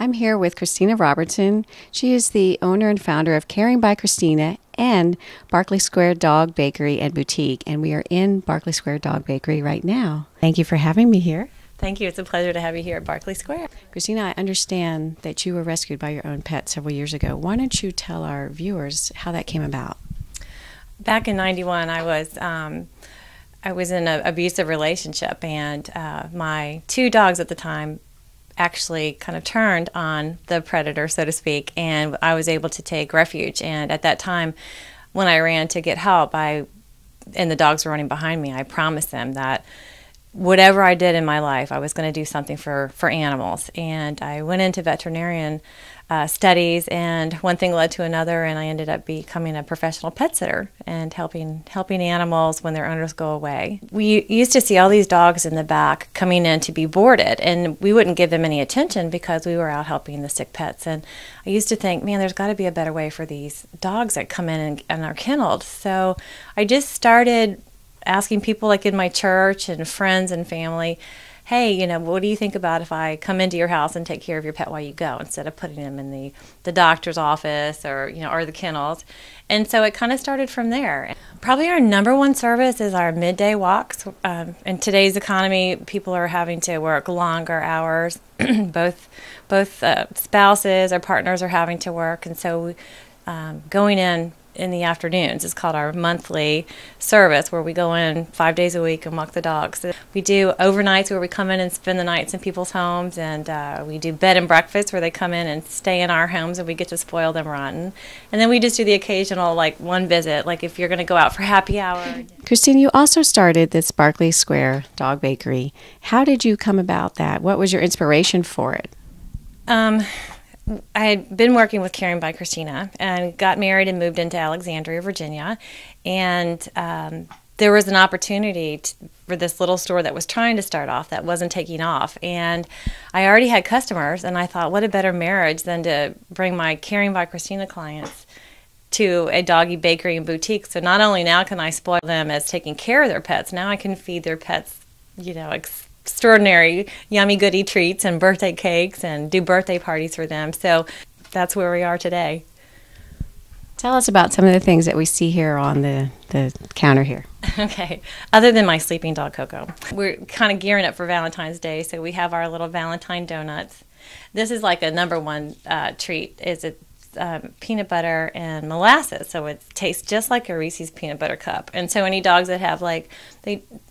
I'm here with Kristina Robertson. She is the owner and founder of Caring by Kristina and Barkley Square Dog Bakery and Boutique, and we are in Barkley Square Dog Bakery right now. Thank you for having me here. Thank you. It's a pleasure to have you here at Barkley Square. Kristina, I understand that you were rescued by your own pet several years ago. Why don't you tell our viewers how that came about? Back in '91, I was in an abusive relationship, and my two dogs at the time actually kind of turned on the predator, so to speak, and I was able to take refuge. And at that time, when I ran to get help, and the dogs were running behind me, I promised them that whatever I did in my life, I was going to do something for animals. And I went into veterinarian studies, and one thing led to another, and I ended up becoming a professional pet sitter and helping animals when their owners go away. We used to see all these dogs in the back coming in to be boarded, and we wouldn't give them any attention because we were out helping the sick pets. And I used to think, man, there's got to be a better way for these dogs that come in and are kenneled. So I just started asking people, like in my church and friends and family, hey, what do you think about if I come into your house and take care of your pet while you go, instead of putting them in the doctor's office or the kennels? And so it kind of started from there. Probably our number one service is our midday walks. In today's economy, people are having to work longer hours. both spouses or partners are having to work, and so going in the afternoons is called our monthly service, where we go in 5 days a week and walk the dogs. We do overnights where we come in and spend the nights in people's homes, and we do bed and breakfast where they come in and stay in our homes and we get to spoil them rotten. And then we just do the occasional one visit, like if you're going to go out for happy hour. Kristina, you also started this Barkley Square Dog Bakery. How did you come about that? What was your inspiration for it? I had been working with Caring by Kristina and got married and moved into Alexandria, Virginia. And there was an opportunity for this little store that was trying to start off that wasn't taking off. And I already had customers, and I thought, what a better marriage than to bring my Caring by Kristina clients to a doggy bakery and boutique. So not only now can I spoil them as taking care of their pets, now I can feed their pets, extraordinary yummy goody treats and birthday cakes and do birthday parties for them. So that's where we are today. Tell us about some of the things that we see here on the counter here. Okay. Other than my sleeping dog, Coco. We're kind of gearing up for Valentine's Day, so we have our little Valentine donuts. This is like a number one treat. It's peanut butter and molasses, so it tastes just like a Reese's peanut butter cup. And so any dogs that have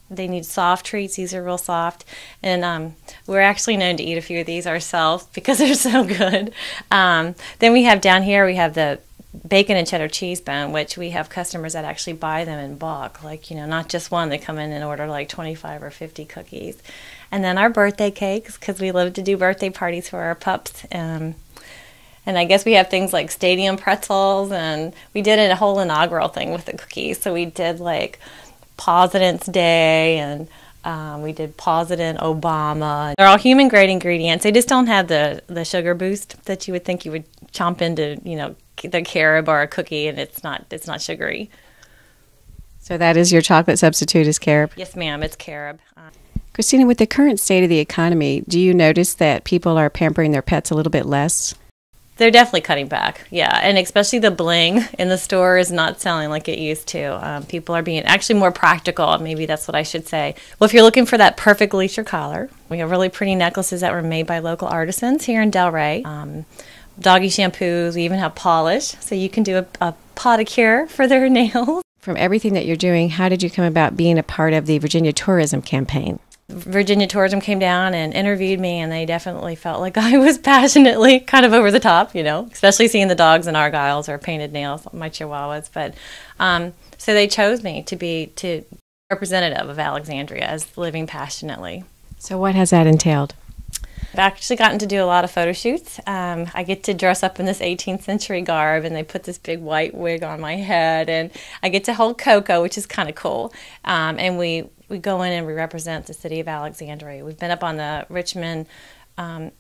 they need soft treats, these are real soft. And we're actually known to eat a few of these ourselves because they're so good. Then we have down here, we have the bacon and cheddar cheese bone, which we have customers that actually buy them in bulk. Not just one, they come in and order like 25 or 50 cookies. And then our birthday cakes, because we love to do birthday parties for our pups. And I guess we have things like stadium pretzels, and we did a whole inaugural thing with the cookies. So we did President's Day, and we did President Obama. They're all human grade ingredients. They just don't have the sugar boost that you would think you would chomp into, the carob or a cookie, and it's not sugary. So that is your chocolate substitute is carob? Yes, ma'am, it's carob. Kristina, with the current state of the economy, do you notice that people are pampering their pets a little bit less? They're definitely cutting back, yeah, and especially the bling in the store is not selling like it used to. People are being actually more practical, maybe that's what I should say. Well, if you're looking for that perfect leash or collar, we have really pretty necklaces that were made by local artisans here in Delray. Doggy shampoos, we even have polish, so you can do a pedicure for their nails. From everything that you're doing, how did you come about being a part of the Virginia Tourism Campaign? Virginia Tourism came down and interviewed me, and they definitely felt like I was passionately kind of over the top, especially seeing the dogs in Argyles or painted nails, my Chihuahuas. But so they chose me to be representative of Alexandria as living passionately. So what has that entailed? I've actually gotten to do a lot of photo shoots. I get to dress up in this 18th century garb, and they put this big white wig on my head, and I get to hold Coco, which is kind of cool. And we go in and we represent the city of Alexandria. We've been up on the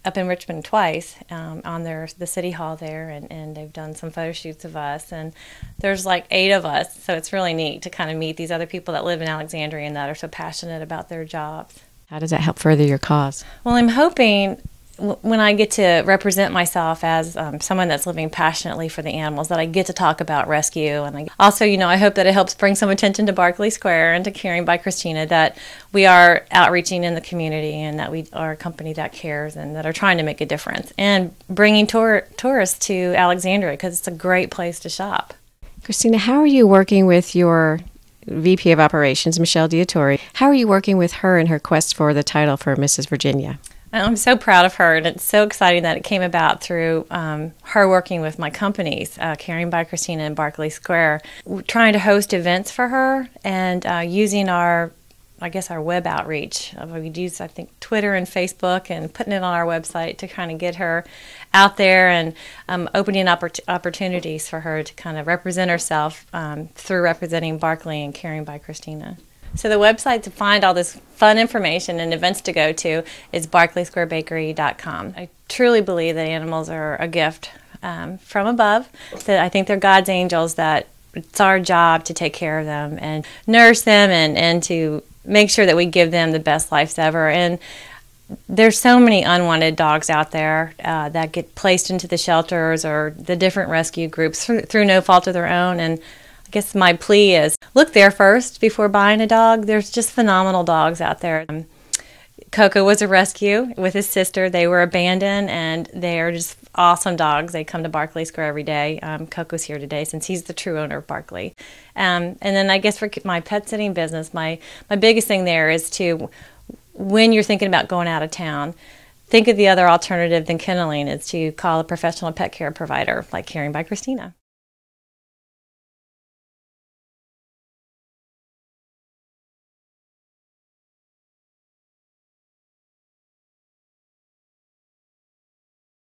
up in Richmond twice on the city hall there, and they've done some photo shoots of us. And there's like 8 of us, so it's really neat to kind of meet these other people that live in Alexandria and that are so passionate about their jobs. How does that help further your cause? Well, I'm hoping when I get to represent myself as someone that's living passionately for the animals, that I get to talk about rescue. And also, I hope that it helps bring some attention to Barkley Square and to Caring by Kristina, that we are outreaching in the community and that we are a company that cares and that are trying to make a difference. And bringing tourists to Alexandria, because it's a great place to shop. Kristina, how are you working with your VP of Operations, Michelle Diatori? How are you working with her in her quest for the title for Mrs. Virginia? I'm so proud of her, and it's so exciting that it came about through her working with my companies, Caring by Kristina and Barkley Square, trying to host events for her and using our web outreach. We use, I think, Twitter and Facebook and putting it on our website to kind of get her out there and opening opportunities for her to kind of represent herself through representing Barkley and Caring by Kristina. So the website to find all this fun information and events to go to is barkleysquarebakery.com. I truly believe that animals are a gift from above. That I think they're God's angels, that it's our job to take care of them and nurse them and to make sure that we give them the best lives ever. And there's so many unwanted dogs out there that get placed into the shelters or the different rescue groups through no fault of their own. And I guess my plea is look there first before buying a dog. There's just phenomenal dogs out there. Coco was a rescue with his sister. They were abandoned, and they are just awesome dogs. They come to Barkley Square every day. Coco's here today since he's the true owner of Barkley. And then I guess for my pet sitting business, my biggest thing there is to, when you're thinking about going out of town, think of the other alternative than kenneling is to call a professional pet care provider like Caring by Kristina.